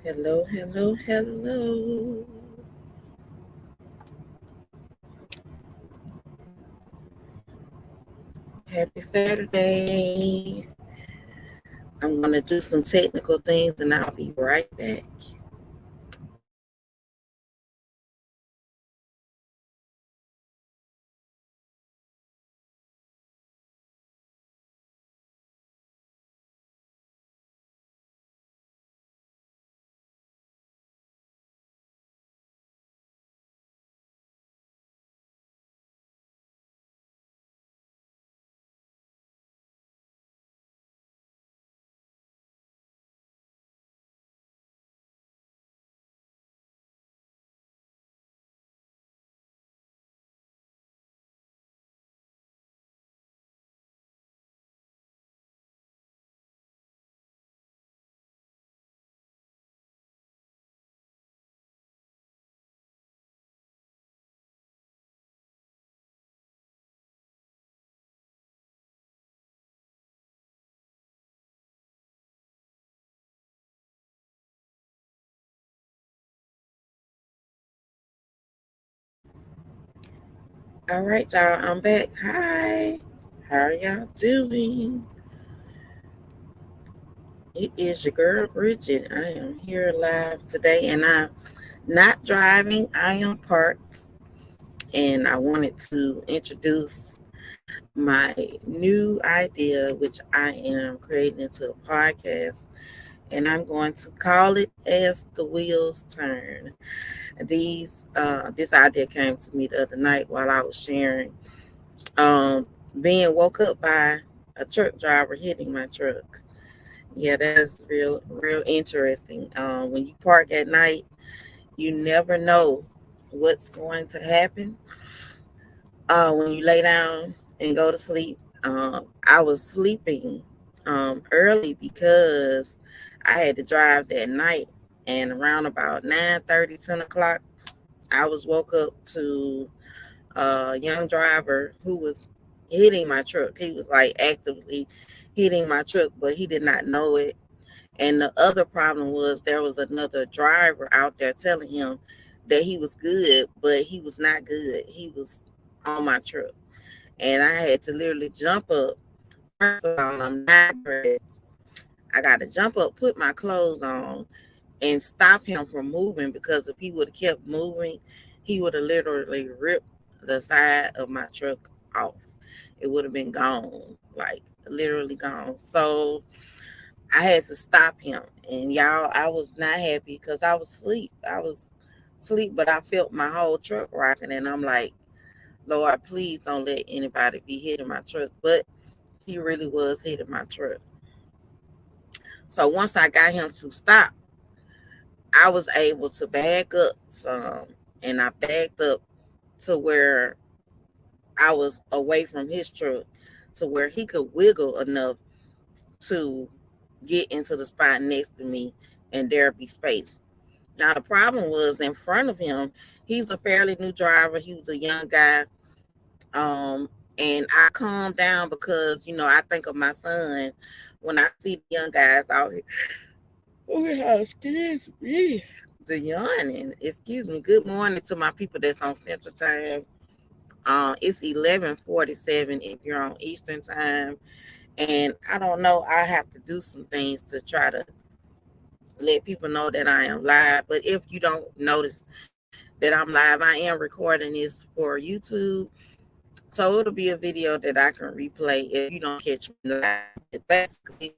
Hello, hello, hello. Happy Saturday. I'm going to do some technical things and I'll be right back. All right, y'all. I'm back. Hi. How are y'all doing? It is your girl, Bridget. I am here live today and I'm not driving. I am parked. And I wanted to introduce my new idea, which I am creating into a podcast. And I'm going to call it As the Wheels Turn. This idea came to me the other night while I was sharing. Being woke up by a truck driver hitting my truck. Yeah, that's real interesting. When you park at night, you never know what's going to happen. When you lay down and go to sleep, I was sleeping early because I had to drive that night, and around about 9:30, 10 o'clock, I was woke up to a young driver who was hitting my truck. He was like actively hitting my truck, but he did not know it. And the other problem was there was another driver out there telling him that he was good, but he was not good. He was on my truck. And I had to literally jump up. First of all, I'm not dressed. I got to jump up, put my clothes on, and stop him from moving because if he would have kept moving, he would have literally ripped the side of my truck off. It would have been gone, like literally gone. So I had to stop him. And y'all, I was not happy because I was asleep. I was asleep, but I felt my whole truck rocking. And I'm like, Lord, please don't let anybody be hitting my truck. But he really was hitting my truck. So once I got him to stop, I was able to back up some, and I backed up to where I was away from his truck to where he could wiggle enough to get into the spot next to me and there be space. Now the problem was in front of him, he's a fairly new driver. He was a young guy. Um, and I calmed down because, I think of my son when I see the young guys out here. Oh, excuse me. The yawning. Excuse me. Good morning to my people that's on Central Time. It's 11:47 if you're on Eastern Time, and I don't know. I have to do some things to try to let people know that I am live. But if you don't notice that I'm live, I am recording this for YouTube, so it'll be a video that I can replay if you don't catch me live. Basically,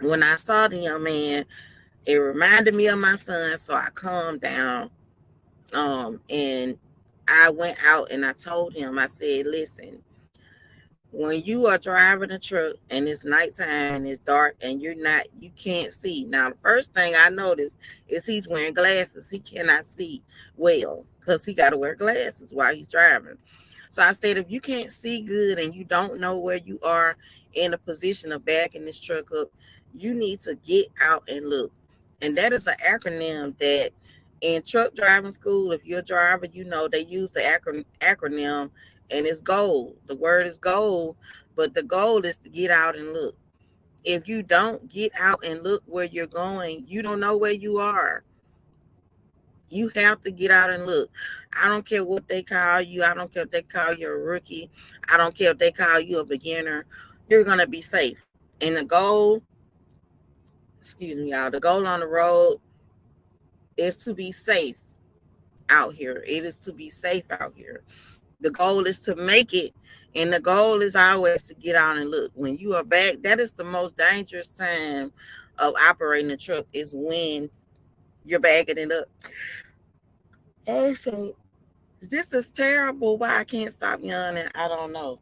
when I saw the young man, it reminded me of my son, so I calmed down. And I went out and I told him, I said, listen, when you are driving a truck and it's nighttime and it's dark and you can't see. Now, the first thing I noticed is he's wearing glasses. He cannot see well because he got to wear glasses while he's driving. So I said, if you can't see good and you don't know where you are in a position of backing this truck up, you need to get out and look. And that is an acronym that in truck driving school, if you're a driver, they use the acronym, and it's gold. The word is gold, but the goal is to get out and look. If you don't get out and look where you're going, you don't know where you are. You have to get out and look. I don't care what they call you. I don't care if they call you a rookie. I don't care if they call you a beginner. You're going to be safe. And the goal, excuse me, y'all, the goal on the road is to be safe out here. It is to be safe out here. The goal is to make it. And the goal is always to get out and look. When you are back, that is the most dangerous time of operating a truck is when you're bagging it up. Also, this is terrible. Why I can't stop yawning, I don't know.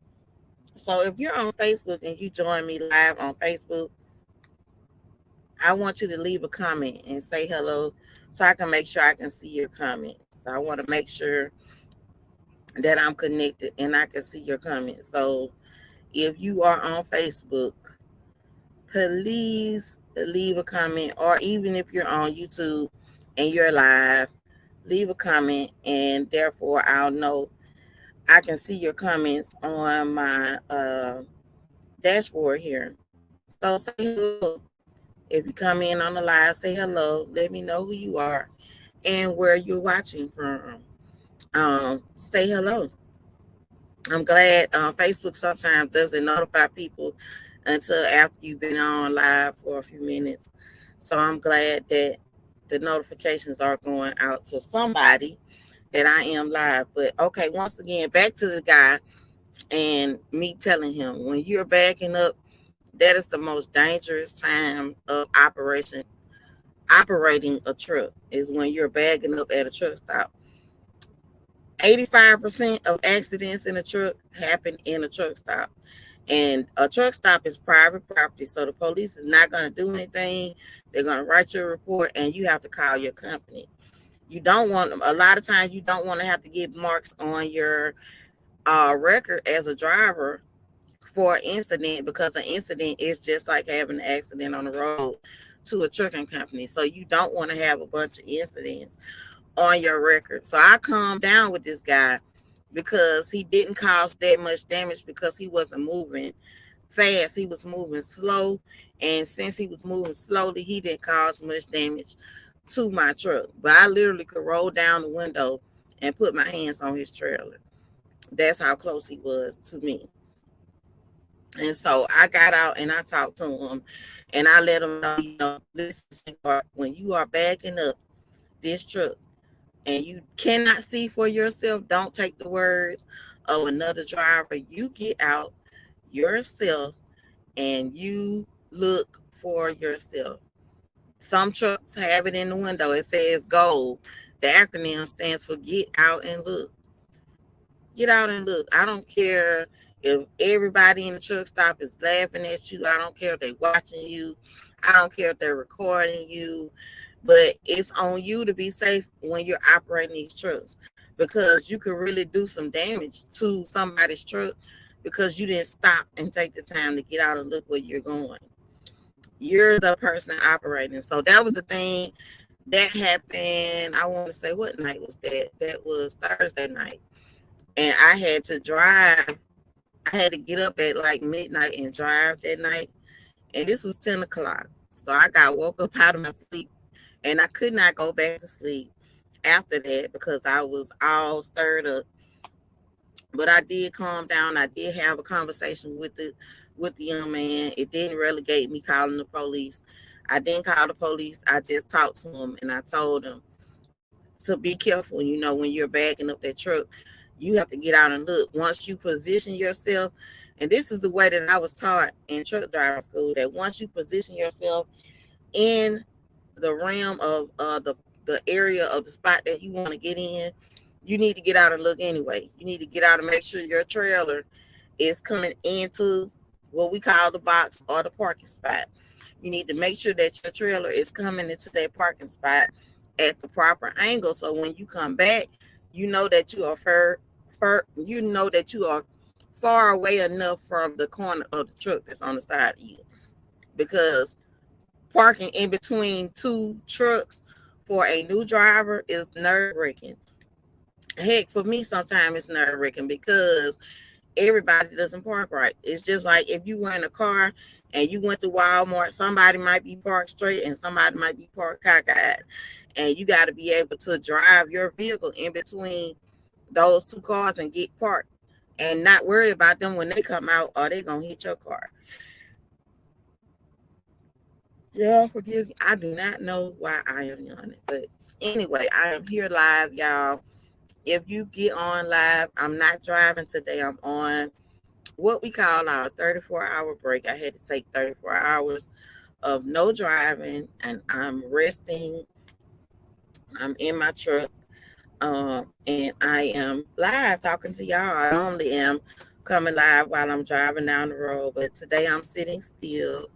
So if you're on Facebook and you join me live on Facebook, I want you to leave a comment and say hello so I can make sure I can see your comments. So I want to make sure that I'm connected and I can see your comments. So if you are on Facebook, please leave a comment, or even if you're on YouTube and you're live, leave a comment, and therefore I'll know I can see your comments on my dashboard here. So say hello. If you come in on the live, say hello. Let me know who you are and where you're watching from. Say hello. I'm glad Facebook sometimes doesn't notify people until after you've been on live for a few minutes. So I'm glad that the notifications are going out to somebody that I am live. But okay, once again, back to the guy and me telling him, when you're backing up, that is the most dangerous time of operating a truck is when you're bagging up at a truck stop. 85% of accidents in a truck happen in a truck stop. And a truck stop is private property, so the police is not going to do anything. They're going to write your report, and you have to call your company. You don't want, a lot of times you don't want to have to get marks on your record as a driver for an incident, because an incident is just like having an accident on the road to a trucking company. So you don't want to have a bunch of incidents on your record. So I calmed down with this guy because he didn't cause that much damage because he wasn't moving fast. He was moving slow. And since he was moving slowly, he didn't cause much damage to my truck. But I literally could roll down the window and put my hands on his trailer. That's how close he was to me. And so I got out and I talked to him and I let him know, listen, when you are backing up this truck and you cannot see for yourself, don't take the words of another driver. You get out yourself and you look for yourself. Some trucks have it in the window. It says GOLD. The acronym stands for Get Out and Look. Get out and look. I don't care if everybody in the truck stop is laughing at you. I don't care if they're watching you. I don't care if they're recording you. But it's on you to be safe when you're operating these trucks, because you could really do some damage to somebody's truck because you didn't stop and take the time to get out and look where you're going. You're the person operating. So that was the thing that happened. I want to say, what night was that? That was Thursday night. And I had to drive. I had to get up at like midnight and drive that night. And this was 10 o'clock. So I got woke up out of my sleep. And I could not go back to sleep after that because I was all stirred up. But I did calm down. I did have a conversation with the young man. It didn't relegate me calling the police. I didn't call the police. I just talked to him and I told him to be careful. When you're backing up that truck, you have to get out and look. Once you position yourself, and this is the way that I was taught in truck driving school, that once you position yourself in the realm of the area of the spot that you want to get in, you need to get out and look anyway. You need to get out and make sure your trailer is coming into what we call the box or the parking spot. You need to make sure that your trailer is coming into that parking spot at the proper angle. So when you come back, you know that you are far away enough from the corner of the truck that's on the side of you. Because parking in between two trucks for a new driver is nerve-wracking. Heck, for me, sometimes it's nerve-wracking because everybody doesn't park right. It's just like if you were in a car and you went to Walmart, somebody might be parked straight and somebody might be parked cockeyed. And you got to be able to drive your vehicle in between those two cars and get parked and not worry about them when they come out or they going to hit your car. Yeah, forgive me. I do not know why I am yawning. But anyway, I am here live, y'all. If you get on live, I'm not driving today. I'm on what we call our 34-hour break. I had to take 34 hours of no driving, and I'm resting. I'm in my truck, and I am live talking to y'all. I normally am coming live while I'm driving down the road, but today I'm sitting still.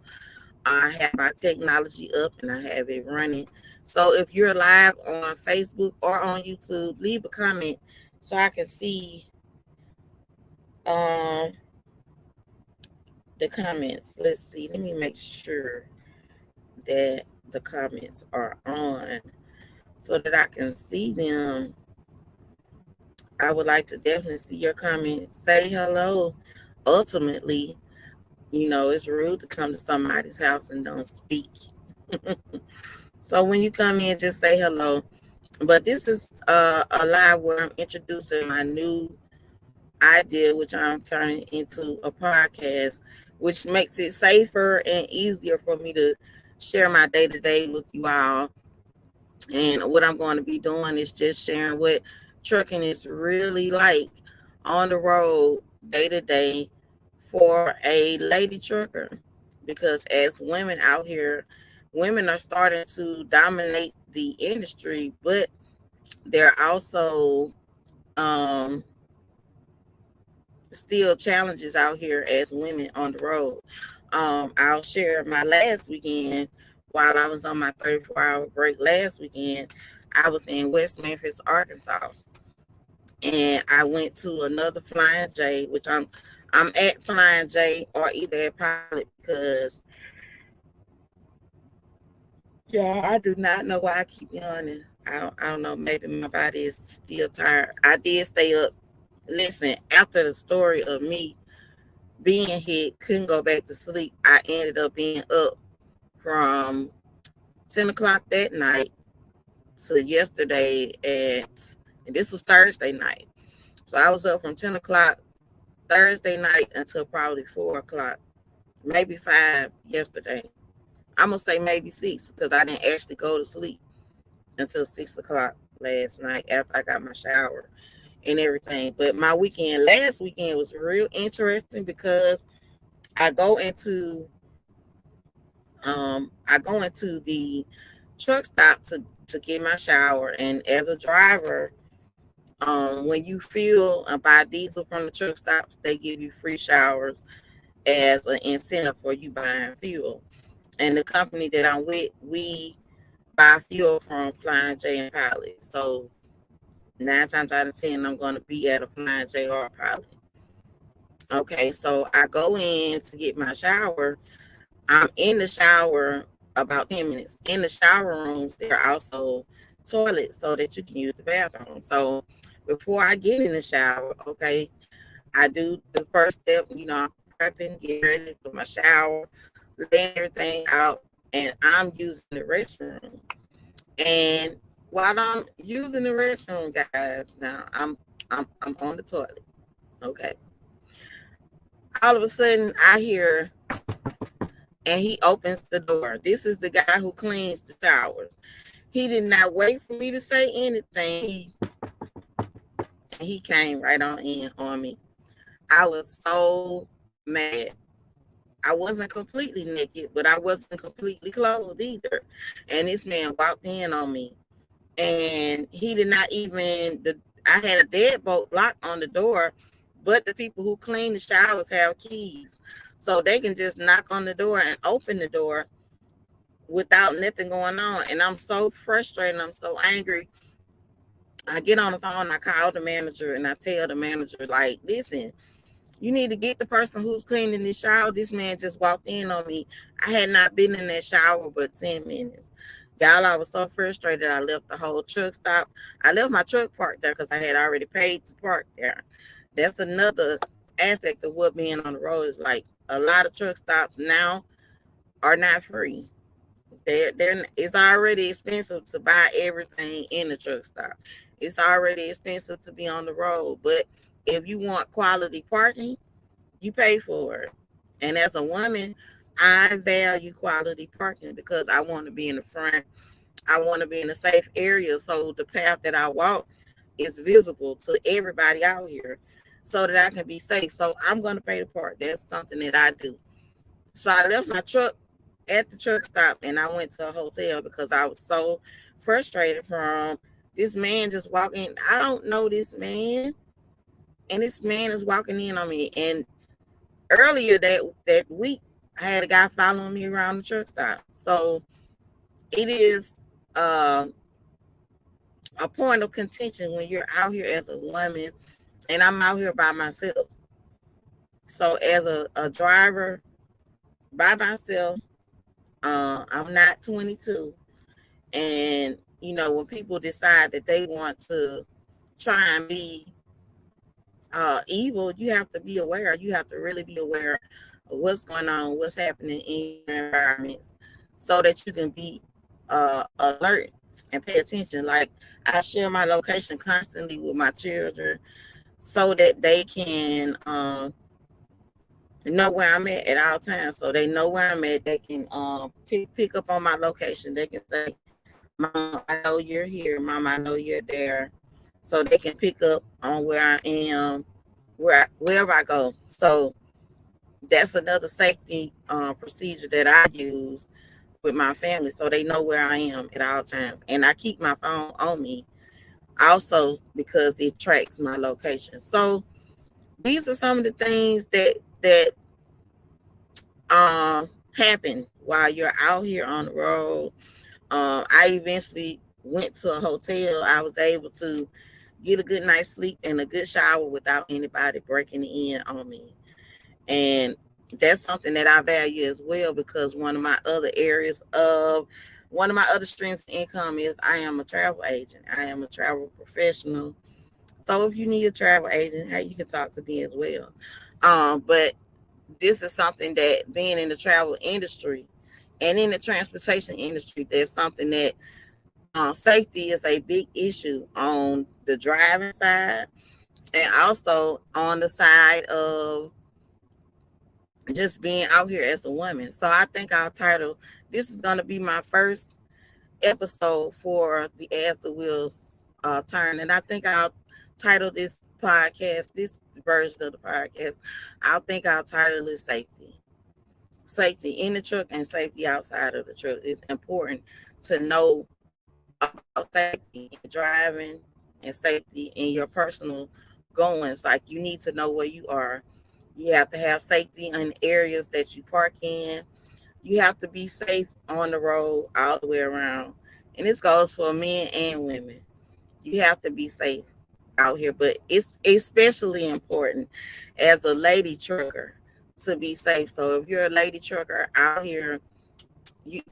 I have my technology up and I have it running. So if you're live on Facebook or on YouTube, leave a comment so I can see um, the comments. Let's see. Let me make sure that the comments are on so that I can see them. I would like to definitely see your comments. Say hello. Ultimately, it's rude to come to somebody's house and don't speak. So when you come in, just say hello. But this is a live where I'm introducing my new idea, which I'm turning into a podcast, which makes it safer and easier for me to share my day-to-day with you all. And what I'm going to be doing is just sharing what trucking is really like on the road day-to-day for a lady trucker. Because as women out here, women are starting to dominate the industry, but there are also still challenges out here as women on the road. I'll share my last weekend while I was on my 34-hour break last weekend. I was in West Memphis, Arkansas, and I went to another Flying J, which I'm at Flying J or either at Pilot because I do not know why I keep yawning. I don't know. Maybe my body is still tired. I did stay up. Listen, after the story of me being hit, couldn't go back to sleep, I ended up being up from 10 o'clock that night to yesterday and this was Thursday night. So I was up from 10 o'clock Thursday night until probably 4 o'clock, maybe 5 yesterday. I'm going to say maybe 6 because I didn't actually go to sleep until 6 o'clock last night after I got my shower and everything. But my last weekend was real interesting because I go into the truck stop to get my shower, and as a driver, when you fill and buy diesel from the truck stops, they give you free showers as an incentive for you buying fuel. And the company that I'm with, we buy fuel from Flying J and Pilot. So 9 times out of 10, I'm going to be at a Flying J or a Pilot. Okay, so I go in to get my shower. I'm in the shower about 10 minutes. In the shower rooms, there are also toilets so that you can use the bathroom. So before I get in the shower, okay, I do the first step, I'm prepping, get ready for my shower, laying everything out, and I'm using the restroom. And while I'm using the restroom, guys, now I'm on the toilet. Okay. All of a sudden I hear, and he opens the door. This is the guy who cleans the showers. He did not wait for me to say anything. He came right on in on me. I was so mad. I wasn't completely naked, but I wasn't completely clothed either. And this man walked in on me. And he did not even, I had a deadbolt lock on the door, but the people who clean the showers have keys. So they can just knock on the door and open the door without nothing going on. And I'm so frustrated. I'm so angry. I get on the phone, I call the manager, and I tell the manager, like, listen, you need to get the person who's cleaning this shower. This man just walked in on me. I had not been in that shower but 10 minutes. Y'all, I was so frustrated. I left the whole truck stop. I left my truck parked there because I had already paid to park there. That's another aspect of what being on the road is like. a lot of truck stops now are not free. It's already expensive to buy everything in the truck stop. It's already expensive to be on the road. But if you want quality parking, you pay for it. And as a woman, I value quality parking because I want to be in the front. I want to be in a safe area so the path that I walk is visible to everybody out here so that I can be safe. So I'm going to pay the park. That's something that I do. So I left my truck at the truck stop and I went to a hotel because I was so frustrated from this man just walking. I don't know this man, and this man is walking in on me. And earlier that week, I had a guy following me around the truck stop. So it is uh, a point of contention when you're out here as a woman, and I'm out here by myself. So as a driver by myself, I'm not 22. And, when people decide that they want to try and be evil, you have to be aware. You have to really be aware of what's going on, what's happening in your environments, so that you can be alert and pay attention. Like, I share my location constantly with my children so that they can know where I'm at all times. So they know where I'm at. They can pick up on my location. They can say, Mom, I know you're here. Mom, I know you're there. So they can pick up on where I am, wherever I go. So that's another safety procedure that I use with my family, so they know where I am at all times. And I keep my phone on me also because it tracks my location. So these are some of the things that happen while you're out here on the road. I eventually went to a hotel. I was able to get a good night's sleep and a good shower without anybody breaking in on me. And that's something that I value as well, because one of my other streams of income is I am a travel agent. I am a travel professional. So if you need a travel agent, hey, you can talk to me as well. But this is something that, being in the travel industry and in the transportation industry, there's something that safety is a big issue on the driving side and also on the side of just being out here as a woman. So I think I'll title this is going to be my first episode for the As the Wheels Turn, and I think I'll title this podcast, this version of the podcast, I'll title it Safety in the truck and safety outside of the truck. It's important to know about safety in driving and safety in your personal goings. Like, you need to know where you are. You have to have safety in areas that you park in. You have to be safe on the road all the way around. And this goes for men and women. You have to be safe out here, but it's especially important as a lady trucker to be safe. So if you're a lady trucker out here,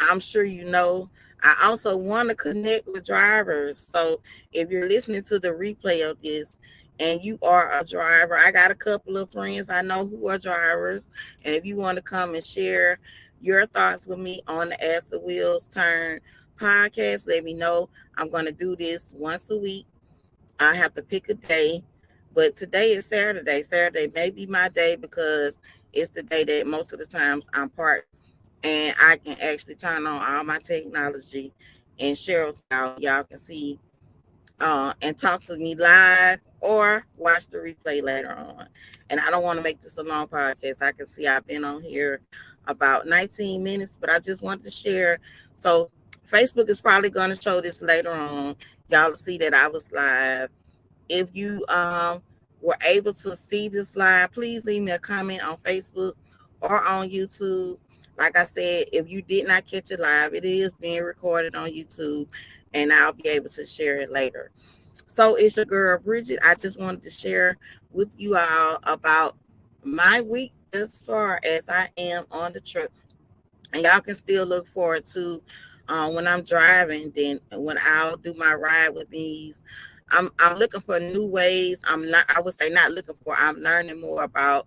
I'm sure you know. I also want to connect with drivers. So if you're listening to the replay of this and you are a driver, I got a couple of friends I know who are drivers. And if you want to come and share your thoughts with me on the As the Wheels Turn podcast, let me know. I'm going to do this once a week. I have to pick a day, but today is Saturday. Saturday may be my day because it's the day that most of the times I'm parked and I can actually turn on all my technology and share with y'all. Y'all can see and talk to me live or watch the replay later on. And I don't want to make this a long podcast. I can see I've been on here about 19 minutes, but I just wanted to share. So Facebook is probably going to show this later on. Y'all will see that I was live. If you were able to see this live, please leave me a comment on Facebook or on YouTube. Like I said, if you did not catch it live, it is being recorded on YouTube, and I'll be able to share it later. So it's your girl, Bridget. I just wanted to share with you all about my week as far as I am on the truck. And y'all can still look forward to when I'm driving, then when I'll do my ride with me's. I'm looking for new ways. I would say not looking for, I'm learning more about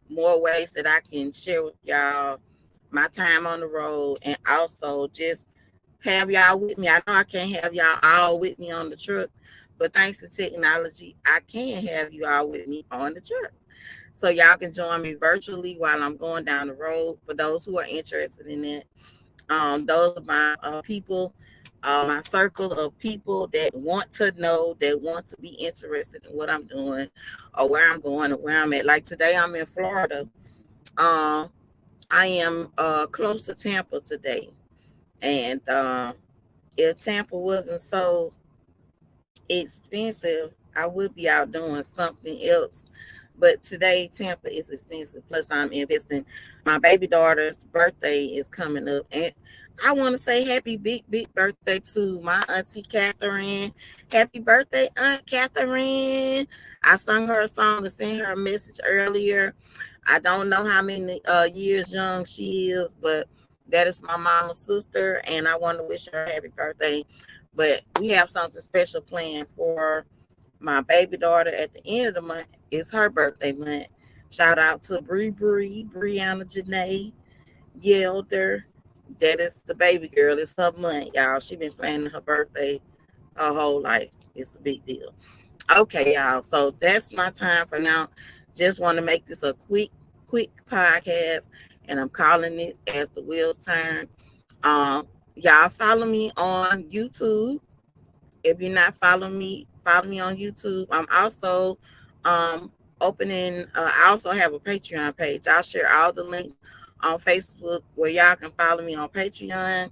more ways that I can share with y'all my time on the road, and also just have y'all with me. I know I can't have y'all all with me on the truck, but thanks to technology, I can have you all with me on the truck. So y'all can join me virtually while I'm going down the road. For those who are interested in it, those are my people, my circle of people that want to know, that want to be interested in what I'm doing or where I'm going or where I'm at. Like today, I'm in Florida. Um, I am close to Tampa today, and if Tampa wasn't so expensive, I would be out doing something else. But today, Tampa is expensive. Plus, I'm investing. My baby daughter's birthday is coming up, and I want to say happy big birthday to my auntie Catherine. Happy birthday, Aunt Catherine! I sung her a song and sent her a message earlier. I don't know how many years young she is, but that is my mama's sister, and I want to wish her a happy birthday. But we have something special planned for my baby daughter at the end of the month. It's her birthday month. Shout out to Brianna Janae Yelder. That is the baby girl. It's her month, y'all. She been planning her birthday her whole life. It's a big deal. Okay, y'all. So that's my time for now. Just want to make this a quick podcast, and I'm calling it As the Wheels Turn. Y'all follow me on YouTube. If you're not following me, follow me on YouTube. I'm also opening. I also have a Patreon page. I'll share all the links on Facebook where y'all can follow me on Patreon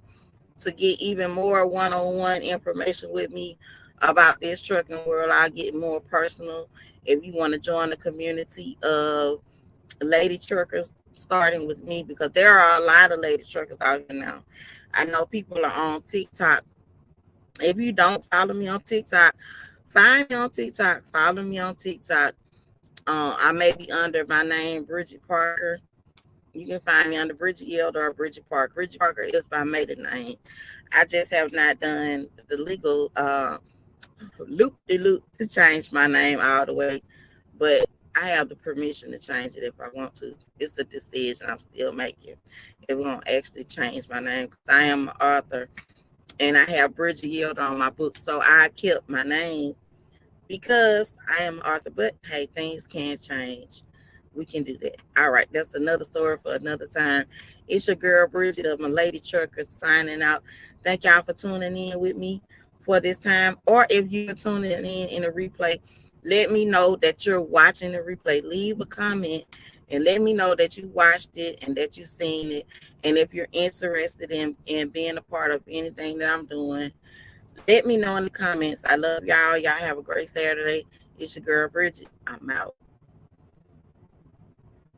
to get even more one-on-one information with me about this trucking world. I'll get more personal. If you want to join the community of lady truckers, starting with me, because there are a lot of lady truckers out here now. I know people are on TikTok. If you don't follow me on TikTok, find me on TikTok. Follow me on TikTok. I may be under my name, Bridget Parker. You can find me under Bridget Yelder or Bridget Parker. Bridget Parker is my maiden name. I just have not done the legal loop to change my name all the way, but I have the permission to change it if I want to. It's a decision I'm still making if we're gonna actually change my name, because I am an author and I have Bridget Yield on my book, so I kept my name because I am an author. But hey, things can change. We can do that. All right, that's another story for another time. It's your girl Bridget of my Lady Trucker signing out. Thank y'all for tuning in with me for this time. Or if you're tuning in a replay, let me know that you're watching the replay. Leave a comment and let me know that you watched it and that you've seen it. And if you're interested in being a part of anything that I'm doing, let me know in the comments. I love y'all. Y'all have a great Saturday. It's your girl Bridget. I'm out.